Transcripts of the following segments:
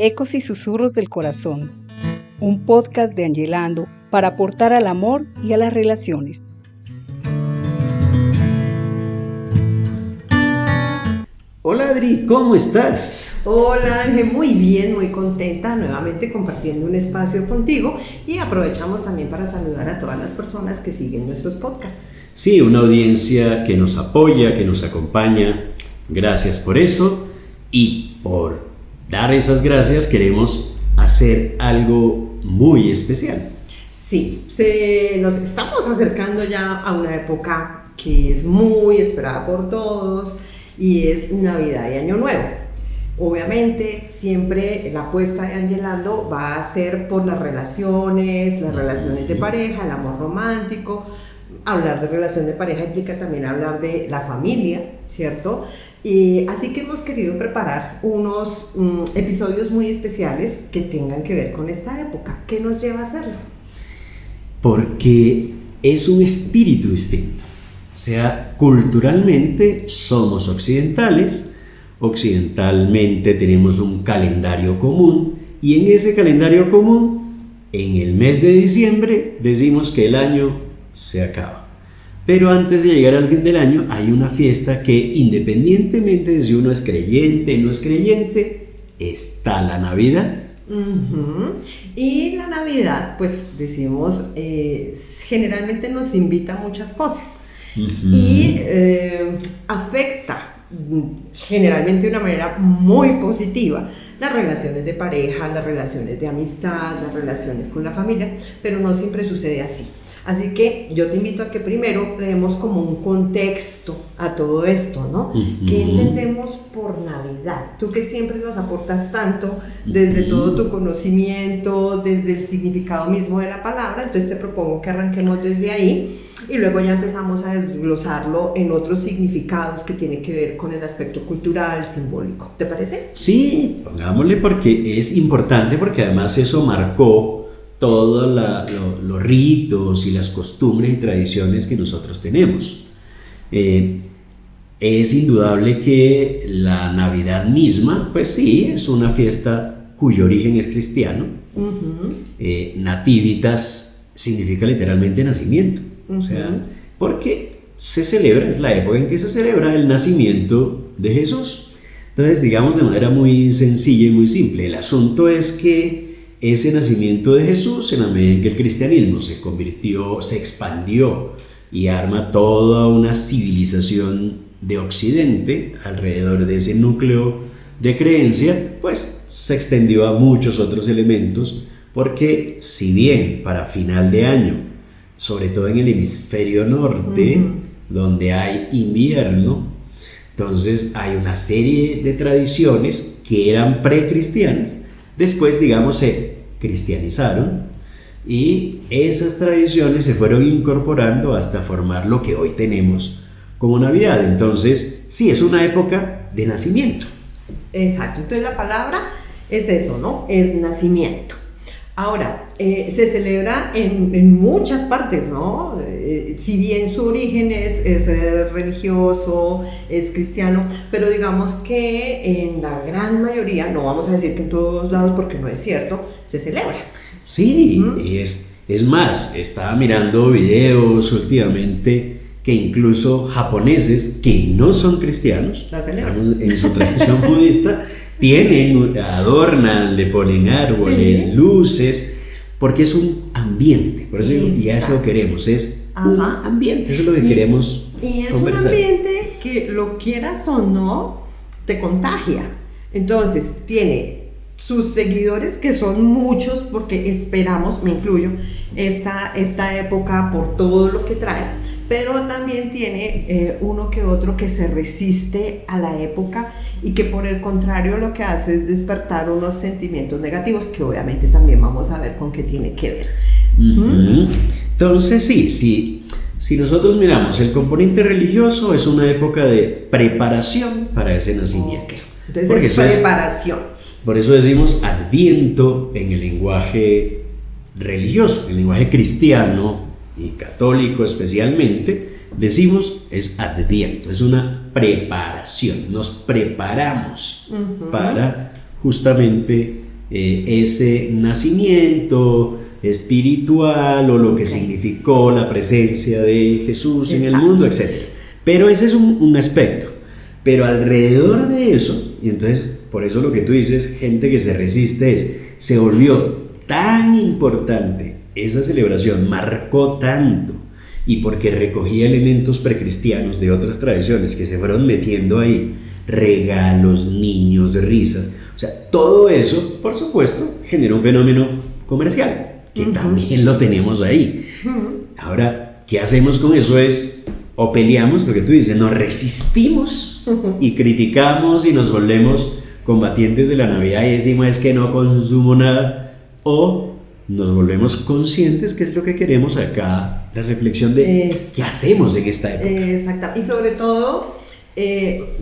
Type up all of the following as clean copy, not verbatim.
Ecos y susurros del corazón, un podcast de Angelando para aportar al amor y a las relaciones. Hola Adri, ¿cómo estás? Hola Ángel, muy bien, muy contenta nuevamente compartiendo un espacio contigo y aprovechamos también para saludar a todas las personas que siguen nuestros podcasts. Sí, una audiencia que nos apoya, que nos acompaña. Gracias por eso y por dar esas gracias queremos hacer algo muy especial. Sí, nos estamos acercando ya a una época que es muy esperada por todos y es Navidad y Año Nuevo. Obviamente siempre la apuesta de Angelando va a ser por las relaciones de pareja, el amor romántico. Hablar de relación de pareja implica también hablar de la familia, ¿cierto? Y así que hemos querido preparar unos episodios muy especiales que tengan que ver con esta época. ¿Qué nos lleva a hacerlo? Porque es un espíritu distinto. O sea, culturalmente somos occidentales, occidentalmente tenemos un calendario común y en ese calendario común, en el mes de diciembre, decimos que el año se acaba. Pero antes de llegar al fin del año hay una fiesta que independientemente de si uno es creyente o no es creyente, está la Navidad. Y la Navidad, pues decimos, generalmente nos invita a muchas cosas y afecta generalmente de una manera muy positiva las relaciones de pareja, las relaciones de amistad, las relaciones con la familia, pero no siempre sucede así. Así que yo te invito a que primero le demos como un contexto a todo esto, ¿no? ¿Qué entendemos por Navidad? Tú que siempre nos aportas tanto desde todo tu conocimiento, desde el significado mismo de la palabra, entonces te propongo que arranquemos desde ahí y luego ya empezamos a desglosarlo en otros significados que tienen que ver con el aspecto cultural, simbólico. ¿Te parece? Sí, pongámosle porque es importante, porque además eso marcó todos los ritos y las costumbres y tradiciones que nosotros tenemos. Es indudable que la Navidad misma, pues sí, es una fiesta cuyo origen es cristiano. Nativitas significa literalmente nacimiento. O sea, porque se celebra, es la época en que se celebra el nacimiento de Jesús. Entonces, digamos de manera muy sencilla y muy simple, el asunto es que ese nacimiento de Jesús, en la medida en que el cristianismo se expandió y arma toda una civilización de Occidente alrededor de ese núcleo de creencia, pues se extendió a muchos otros elementos, porque si bien para final de año, sobre todo en el hemisferio norte, donde hay invierno, entonces hay una serie de tradiciones que eran precristianas. Después, digamos, se cristianizaron y esas tradiciones se fueron incorporando hasta formar lo que hoy tenemos como Navidad. Entonces, sí, es una época de nacimiento. Exacto, entonces la palabra es eso, ¿no? Es nacimiento. Ahora, se celebra en muchas partes, ¿no? Si bien su origen es religioso, es cristiano, pero digamos que en la gran mayoría, no vamos a decir que en todos lados porque no es cierto, se celebra. Sí, y es más, estaba mirando videos últimamente que incluso japoneses que no son cristianos, la celebran en su tradición budista, adornan, le ponen árboles, luces, porque es un ambiente. Por eso y eso queremos, es un ambiente, eso es lo que queremos conversar. Un ambiente que, lo quieras o no, te contagia. Entonces tiene sus seguidores, que son muchos, porque esperamos, me incluyo, esta época por todo lo que trae, pero también tiene uno que otro que se resiste a la época y que por el contrario lo que hace es despertar unos sentimientos negativos que obviamente también vamos a ver con qué tiene que ver. Entonces si nosotros miramos el componente religioso, es una época de preparación para ese nacimiento. Entonces porque es preparación. Por eso decimos Adviento en el lenguaje religioso, en el lenguaje cristiano y católico especialmente, decimos es Adviento, es una preparación, nos preparamos para justamente ese nacimiento espiritual o lo que significó la presencia de Jesús en el mundo, etc. Pero ese es un aspecto. Pero alrededor de eso, y entonces por eso lo que tú dices, gente que se resiste, se volvió tan importante esa celebración, marcó tanto, y porque recogía elementos precristianos de otras tradiciones que se fueron metiendo ahí, regalos, niños, risas, o sea, todo eso, por supuesto, generó un fenómeno comercial, que también lo tenemos ahí. Ahora, ¿qué hacemos con eso? O peleamos, lo que tú dices, nos resistimos y criticamos y nos volvemos combatientes de la Navidad y decimos es que no consumo nada, o nos volvemos conscientes que es lo que queremos acá, la reflexión de qué hacemos en esta época. Exacto, y sobre todo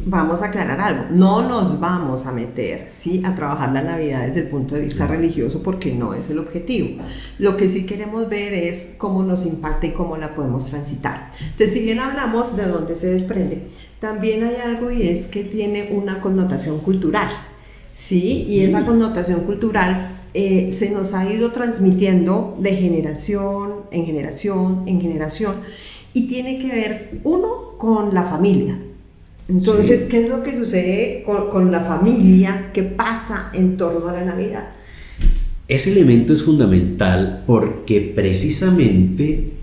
vamos a aclarar algo, no nos vamos a meter, ¿sí?, a trabajar la Navidad desde el punto de vista religioso, porque no es el objetivo. Lo que sí queremos ver es cómo nos impacta y cómo la podemos transitar. Entonces, si bien hablamos de dónde se desprende, también hay algo, y es que tiene una connotación cultural, ¿sí? Y esa connotación cultural se nos ha ido transmitiendo de generación en generación en generación, y tiene que ver, uno, con la familia. Entonces, ¿qué es lo que sucede con la familia? ¿Qué pasa en torno a la Navidad? Ese elemento es fundamental porque precisamente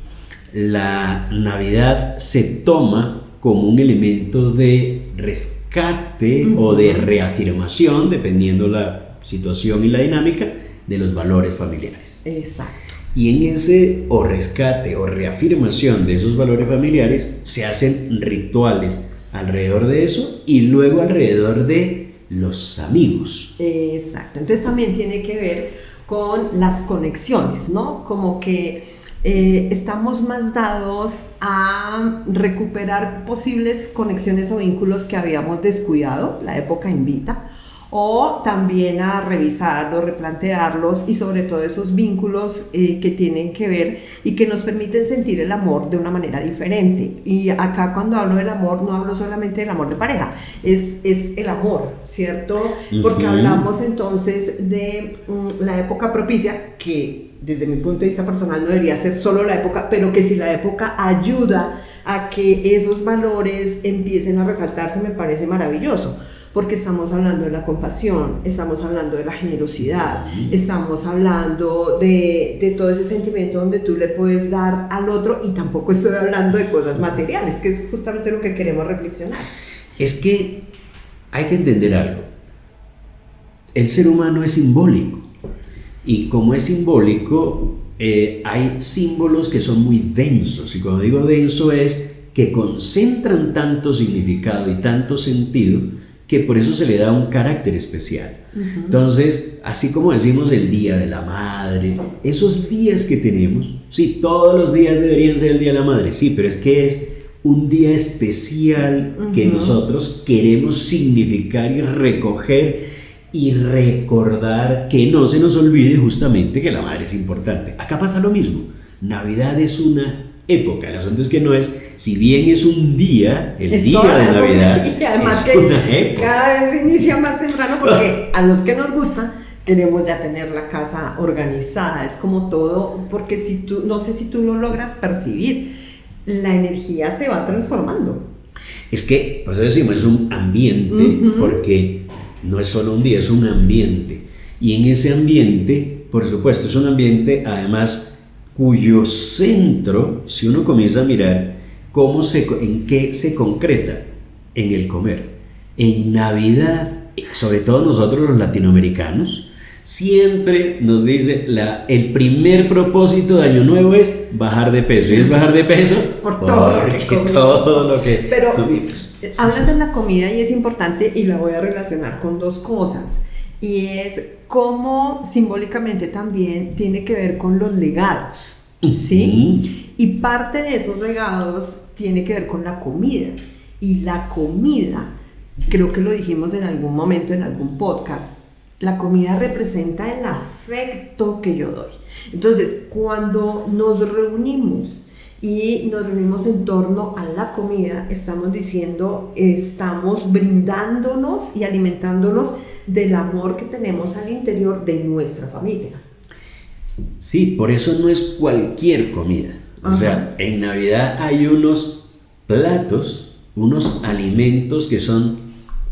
la Navidad se toma como un elemento de rescate o de reafirmación, dependiendo la situación y la dinámica, de los valores familiares. Exacto. Y en ese o rescate o reafirmación de esos valores familiares se hacen rituales alrededor de eso y luego alrededor de los amigos. Exacto, entonces también tiene que ver con las conexiones, ¿no? Como que estamos más dados a recuperar posibles conexiones o vínculos que habíamos descuidado, la época invita, o también a revisarlos, replantearlos, y sobre todo esos vínculos que tienen que ver y que nos permiten sentir el amor de una manera diferente. Y acá, cuando hablo del amor, no hablo solamente del amor de pareja, es el amor, ¿cierto? Porque hablamos entonces de la época propicia, que desde mi punto de vista personal no debería ser solo la época, pero que si la época ayuda a que esos valores empiecen a resaltarse, me parece maravilloso. Porque estamos hablando de la compasión, estamos hablando de la generosidad, estamos hablando de todo ese sentimiento donde tú le puedes dar al otro, y tampoco estoy hablando de cosas materiales, que es justamente lo que queremos reflexionar. Es que hay que entender algo. El ser humano es simbólico, y como es simbólico, hay símbolos que son muy densos, y cuando digo denso es que concentran tanto significado y tanto sentido, que por eso se le da un carácter especial. Entonces, así como decimos el Día de la Madre, esos días que tenemos, sí, todos los días deberían ser el Día de la Madre, sí, pero es que es un día especial que nosotros queremos significar y recoger y recordar, que no se nos olvide justamente que la madre es importante. Acá pasa lo mismo. Navidad es una época, el asunto es que no es, si bien es un día, el día de Navidad, y además es que una época. Cada vez se inicia más temprano, porque a los que nos gusta queremos ya tener la casa organizada, es como todo, porque si tú, no sé si tú lo logras percibir, la energía se va transformando. Es que, por eso decimos, es un ambiente, porque no es solo un día, es un ambiente, y en ese ambiente, por supuesto, es un ambiente además cuyo centro, si uno comienza a mirar en qué se concreta, en el comer. En Navidad, sobre todo nosotros los latinoamericanos, siempre nos dice el primer propósito de Año Nuevo es bajar de peso. ¿Y es bajar de peso? Por todo lo que Pero comimos. Hablas de la comida y es importante, y la voy a relacionar con dos cosas. Y es cómo simbólicamente también tiene que ver con los legados, ¿sí? Y parte de esos legados tiene que ver con la comida. Y la comida, creo que lo dijimos en algún momento, en algún podcast, la comida representa el afecto que yo doy. Entonces, cuando nos reunimos y nos reunimos en torno a la comida, estamos diciendo, estamos brindándonos y alimentándonos del amor que tenemos al interior de nuestra familia. Sí, por eso no es cualquier comida. O sea, en Navidad hay unos platos, unos alimentos que son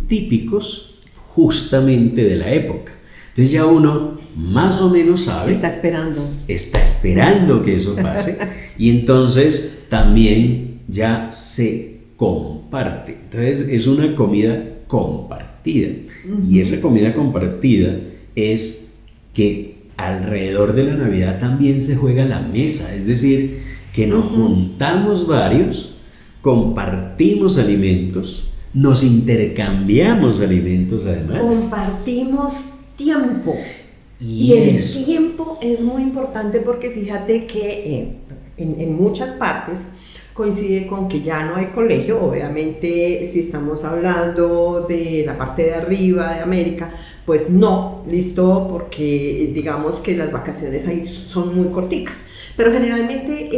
típicos justamente de la época. Entonces ya uno más o menos sabe. Está esperando que eso pase. Y entonces también ya se comparte. Entonces es una comida compartida. Y esa comida compartida es que alrededor de la Navidad también se juega la mesa. Es decir, que nos juntamos varios, compartimos alimentos, nos intercambiamos alimentos además. Compartimos tiempo. Y el tiempo es muy importante porque fíjate que en muchas partes coincide con que ya no hay colegio. Obviamente, si estamos hablando de la parte de arriba de América, pues no, listo, porque digamos que las vacaciones ahí son muy corticas. Pero generalmente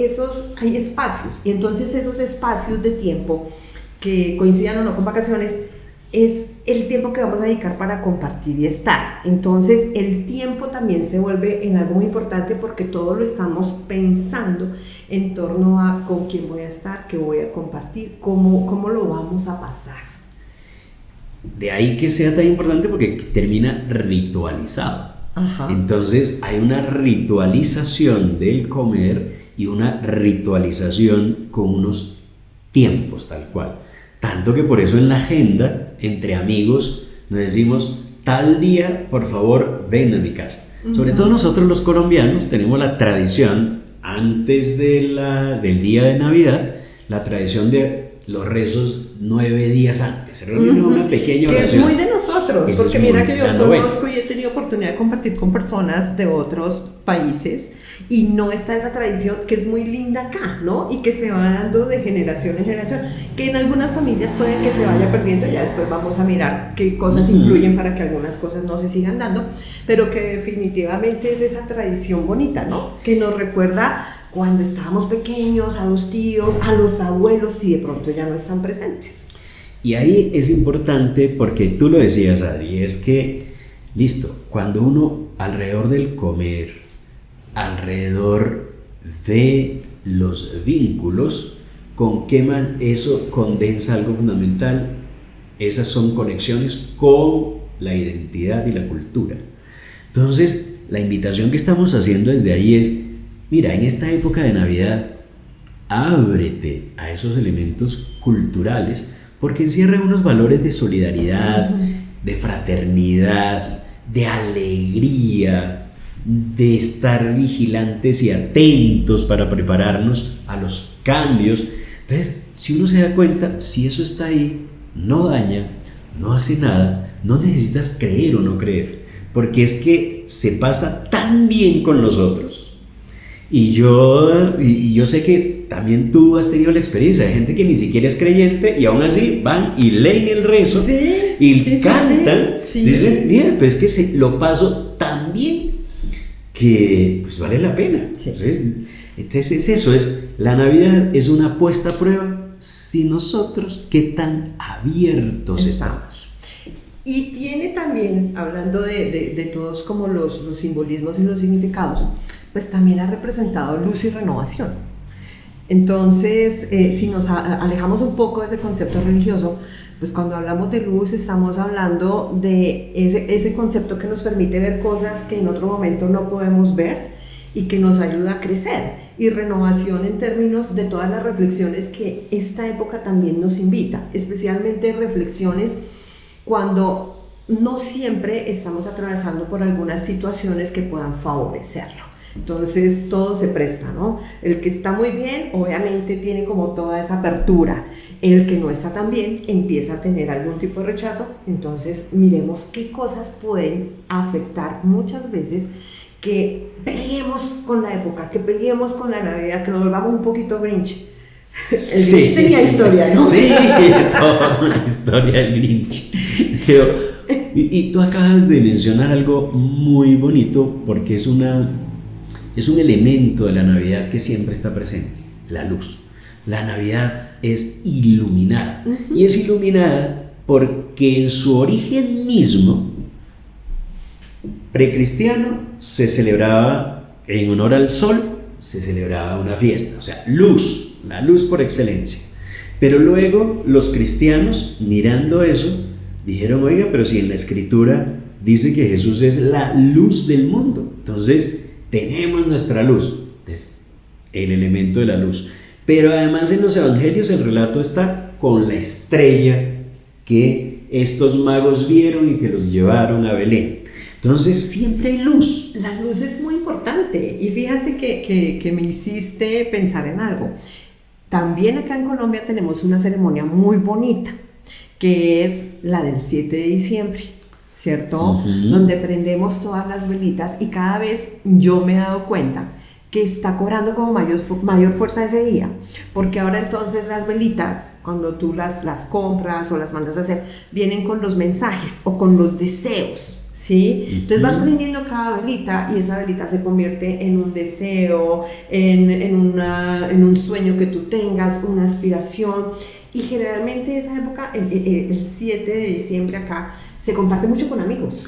hay espacios, y entonces esos espacios de tiempo que coincidan o no con vacaciones es el tiempo que vamos a dedicar para compartir y estar. Entonces el tiempo también se vuelve en algo muy importante porque todo lo estamos pensando en torno a con quién voy a estar, qué voy a compartir, cómo lo vamos a pasar. De ahí que sea tan importante porque termina ritualizado. Entonces hay una ritualización del comer y una ritualización con unos tiempos tal cual. Tanto que por eso en la agenda, entre amigos, nos decimos, tal día, por favor, ven a mi casa. Sobre todo nosotros los colombianos tenemos la tradición, antes del día de Navidad, la tradición de los rezos 9 días antes. Se reúne una pequeña oración. Que es muy de nosotros, porque mira que yo conozco y he tenido oportunidad de compartir con personas de otros países y no está esa tradición que es muy linda acá, ¿no? Y que se va dando de generación en generación, que en algunas familias puede que se vaya perdiendo, ya después vamos a mirar qué cosas influyen para que algunas cosas no se sigan dando, pero que definitivamente es esa tradición bonita, ¿no? Que nos recuerda cuando estábamos pequeños, a los tíos, a los abuelos, si de pronto ya no están presentes. Y ahí es importante porque tú lo decías, Adri, es que, listo, cuando uno alrededor del comer, alrededor de los vínculos, ¿con qué más eso condensa algo fundamental? Esas son conexiones con la identidad y la cultura. Entonces, la invitación que estamos haciendo desde ahí es, mira, en esta época de Navidad, ábrete a esos elementos culturales porque encierran unos valores de solidaridad, de fraternidad, de alegría, de estar vigilantes y atentos para prepararnos a los cambios. Entonces, si uno se da cuenta, si eso está ahí, no daña, no hace nada, no necesitas creer o no creer, porque es que se pasa tan bien con los otros. Y yo sé que también tú has tenido la experiencia de gente que ni siquiera es creyente y aún así van y leen el rezo y cantan. Dicen, mira, pues es que lo paso tan bien que pues vale la pena. ¿Sí? Entonces es eso, la Navidad es una puesta a prueba si nosotros qué tan abiertos estamos. Y tiene también, hablando de todos como los simbolismos y los significados, pues también ha representado luz y renovación. Entonces, si nos alejamos un poco de ese concepto religioso, pues cuando hablamos de luz estamos hablando de ese concepto que nos permite ver cosas que en otro momento no podemos ver y que nos ayuda a crecer, y renovación en términos de todas las reflexiones que esta época también nos invita, especialmente reflexiones cuando no siempre estamos atravesando por algunas situaciones que puedan favorecerlo. Entonces todo se presta, ¿no? El que está muy bien obviamente tiene como toda esa apertura, el que no está tan bien empieza a tener algún tipo de rechazo. Entonces miremos qué cosas pueden afectar muchas veces que peleemos con la época, que peleemos con la Navidad, que nos volvamos un poquito Grinch. El Grinch tenía historia, ¿no? Sí, toda una historia del Grinch. Y tú acabas de mencionar algo muy bonito porque es un elemento de la Navidad que siempre está presente. la luz. La Navidad es iluminada. Y es iluminada porque en su origen mismo, precristiano, se celebraba en honor al sol, se celebraba una fiesta, o sea, luz, la luz por excelencia. Pero luego los cristianos, mirando eso, dijeron, oiga, pero si en la escritura dice que Jesús es la luz del mundo, entonces tenemos nuestra luz, es el elemento de la luz. Pero además en los evangelios el relato está con la estrella que estos magos vieron y que los llevaron a Belén. Entonces siempre hay luz. La luz es muy importante y fíjate que me hiciste pensar en algo. También acá en Colombia tenemos una ceremonia muy bonita que es la del 7 de diciembre, ¿cierto? Donde prendemos todas las velitas y cada vez yo me he dado cuenta que está cobrando como mayor fuerza ese día, porque ahora entonces las velitas, cuando tú las compras o las mandas a hacer, vienen con los mensajes o con los deseos, ¿sí? Entonces vas prendiendo cada velita y esa velita se convierte en un deseo, en un sueño que tú tengas, una aspiración, y generalmente esa época, el 7 de diciembre acá, se comparte mucho con amigos.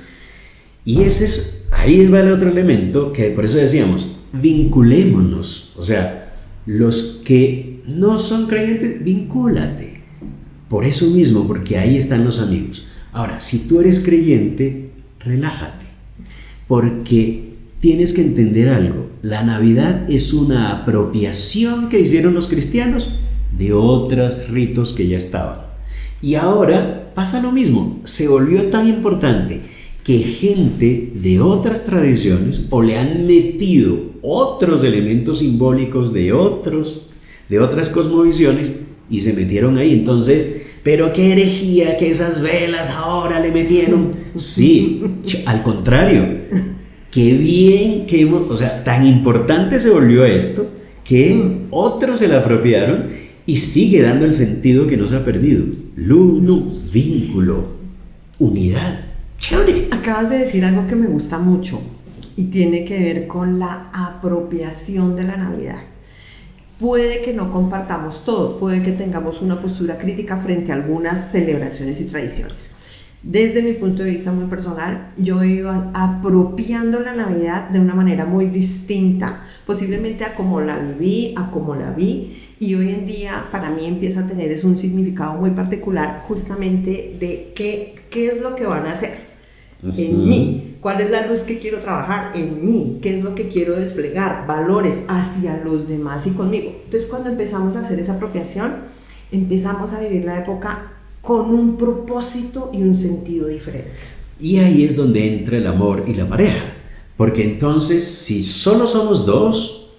Y ahí va el otro elemento que por eso decíamos, vinculémonos, o sea, los que no son creyentes, vincúlate, por eso mismo, porque ahí están los amigos. Ahora, si tú eres creyente, relájate, porque tienes que entender algo, la Navidad es una apropiación que hicieron los cristianos de otros ritos que ya estaban, y ahora pasa lo mismo, se volvió tan importante que gente de otras tradiciones o le han metido otros elementos simbólicos de otras cosmovisiones y se metieron ahí. Entonces, pero qué herejía que esas velas ahora le metieron. Sí, al contrario, qué bien que o sea, tan importante se volvió esto que otros se la apropiaron y sigue dando el sentido que no se ha perdido. Luz, vínculo, unidad. Chévere. Acabas de decir algo que me gusta mucho y tiene que ver con la apropiación de la Navidad. Puede que no compartamos todo, puede que tengamos una postura crítica frente a algunas celebraciones y tradiciones. Desde mi punto de vista muy personal, yo iba apropiando la Navidad de una manera muy distinta, posiblemente a como la viví, a como la vi, y hoy en día para mí empieza a tener un significado muy particular justamente de qué es lo que van a hacer en mí, cuál es la luz que quiero trabajar en mí, qué es lo que quiero desplegar, valores hacia los demás y conmigo. Entonces cuando empezamos a hacer esa apropiación, empezamos a vivir la época con un propósito y un sentido diferente. Y ahí es donde entra el amor y la pareja, porque entonces si solo somos dos,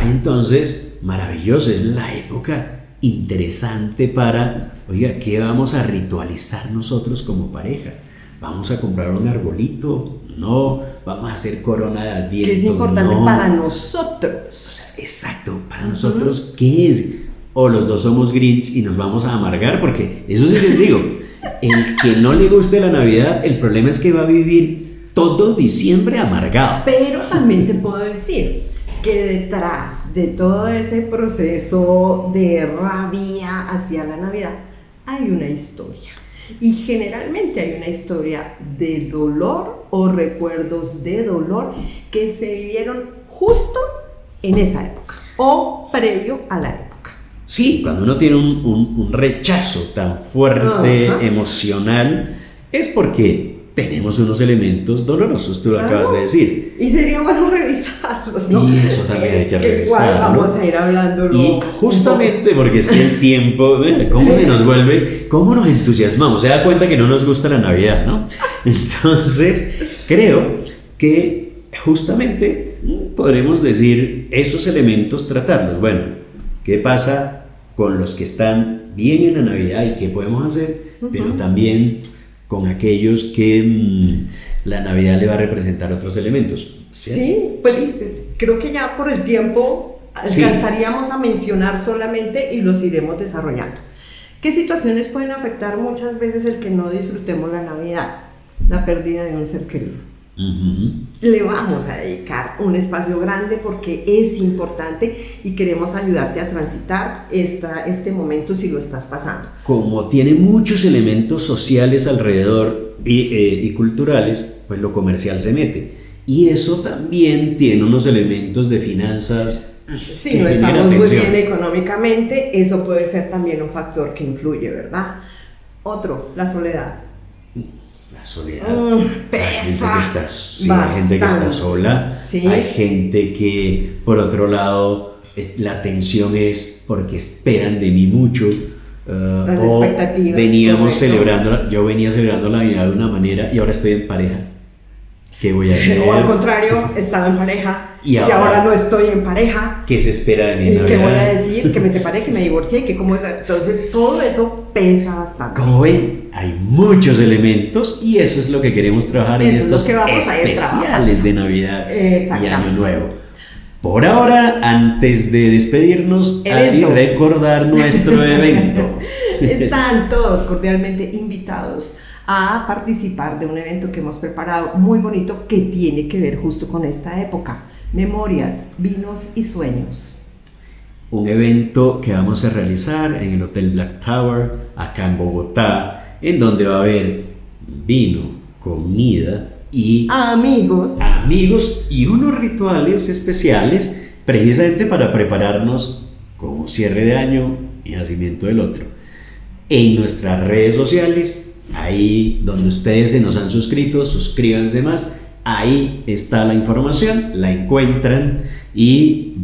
entonces maravilloso, es la época interesante para, oiga, ¿qué vamos a ritualizar nosotros como pareja? ¿Vamos a comprar un arbolito? No. ¿Vamos a hacer corona de Adviento? Que es importante para nosotros. O sea, exacto, para nosotros, ¿qué es? O los dos somos Grinch y nos vamos a amargar, porque eso sí les digo, el que no le guste la Navidad, el problema es que va a vivir todo diciembre amargado. Pero también te puedo decir que detrás de todo ese proceso de rabia hacia la Navidad hay una historia. Y generalmente hay una historia de dolor o recuerdos de dolor que se vivieron justo en esa época o previo a la época. Sí, cuando uno tiene un rechazo tan fuerte, emocional, es porque tenemos unos elementos dolorosos, tú lo acabas de decir. Y sería bueno revisarlos, ¿no? Y eso también hay que revisarlo. Vamos a ir hablando. Y justamente porque es que el tiempo, ¿cómo se nos vuelve? ¿Cómo nos entusiasmamos? Se da cuenta que no nos gusta la Navidad, ¿no? Entonces, creo que justamente podremos decir esos elementos, tratarlos. Bueno, ¿qué pasa con los que están bien en la Navidad y qué podemos hacer? Pero también con aquellos que la Navidad le va a representar otros elementos. ¿Cierto? Sí, pues creo que ya por el tiempo alcanzaríamos a mencionar solamente y los iremos desarrollando. ¿Qué situaciones pueden afectar muchas veces el que no disfrutemos la Navidad? La pérdida de un ser querido. Le vamos a dedicar un espacio grande porque es importante y queremos ayudarte a transitar este momento si lo estás pasando. Como tiene muchos elementos sociales alrededor y culturales, pues lo comercial se mete. Y eso también tiene unos elementos de finanzas. Si no estamos muy bien económicamente, eso puede ser también un factor que influye, ¿verdad? Otro, la soledad. La soledad. Pesa. Hay gente que está sola. Sí. Hay gente que, por otro lado, la tensión es porque esperan de mí mucho. Las expectativas. Yo venía celebrando la Navidad de una manera y ahora estoy en pareja. ¿Qué voy a hacer? O al contrario, estaba en pareja y ahora no estoy en pareja. ¿Qué se espera de mí? ¿Y qué voy a decir? Que me separé, que me divorcié, que cómo es. Entonces todo eso pesa bastante. Como ven, hay muchos elementos y eso es lo que queremos trabajar en estos especiales de Navidad y Año Nuevo. Por ahora, antes de despedirnos, y recordar nuestro evento. Están todos cordialmente invitados a participar de un evento que hemos preparado muy bonito que tiene que ver justo con esta época. Memorias, vinos y sueños. Un evento que vamos a realizar en el Hotel Black Tower, acá en Bogotá, en donde va a haber vino, comida y amigos y unos rituales especiales precisamente para prepararnos como cierre de año y nacimiento del otro. En nuestras redes sociales, ahí donde ustedes se nos han suscrito, suscríbanse más, ahí está la información, la encuentran y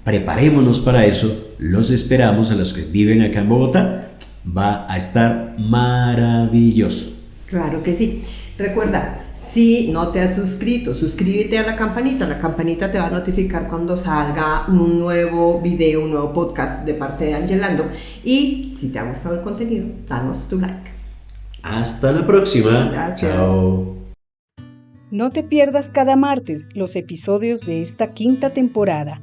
preparémonos para eso, los esperamos a los que viven acá en Bogotá, va a estar maravilloso. Claro que sí. Recuerda, si no te has suscrito, suscríbete a la campanita te va a notificar cuando salga un nuevo video, un nuevo podcast de parte de Angelando, y si te ha gustado el contenido, danos tu like. Hasta la próxima. Gracias. Chao. No te pierdas cada martes los episodios de esta quinta temporada.